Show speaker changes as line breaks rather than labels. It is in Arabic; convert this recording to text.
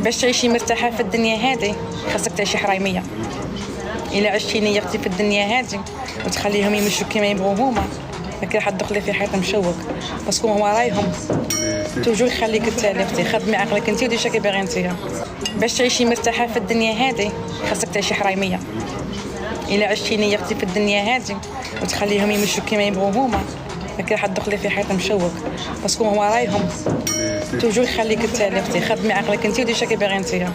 باش تعيشي مرتاحة في الدنيا هذه خاصك تعيشي حرايمية. إلا عشتي نيقتي في الدنيا هذه وتخليهم يمشوا كما يبغوا هما، لكن راح تدخلي في حيط مشوك، باسكو هما رايهم توجو يخليك تالفتي. خدمي عقلك انت ودير شاكي باغي انتيا. باش تعيشي مرتاحة في الدنيا هذه خاصك تعيشي حرايمية. إلا عشتي نيقتي في الدنيا هذه وتخليهم يمشوا كما يبغوا هما، لكن راح تدخلي في حيط مشوك، باسكو هما رايهم توجو يخليك تالفتي. خدمي عقلك انت ودير شاكي باغي انتيا.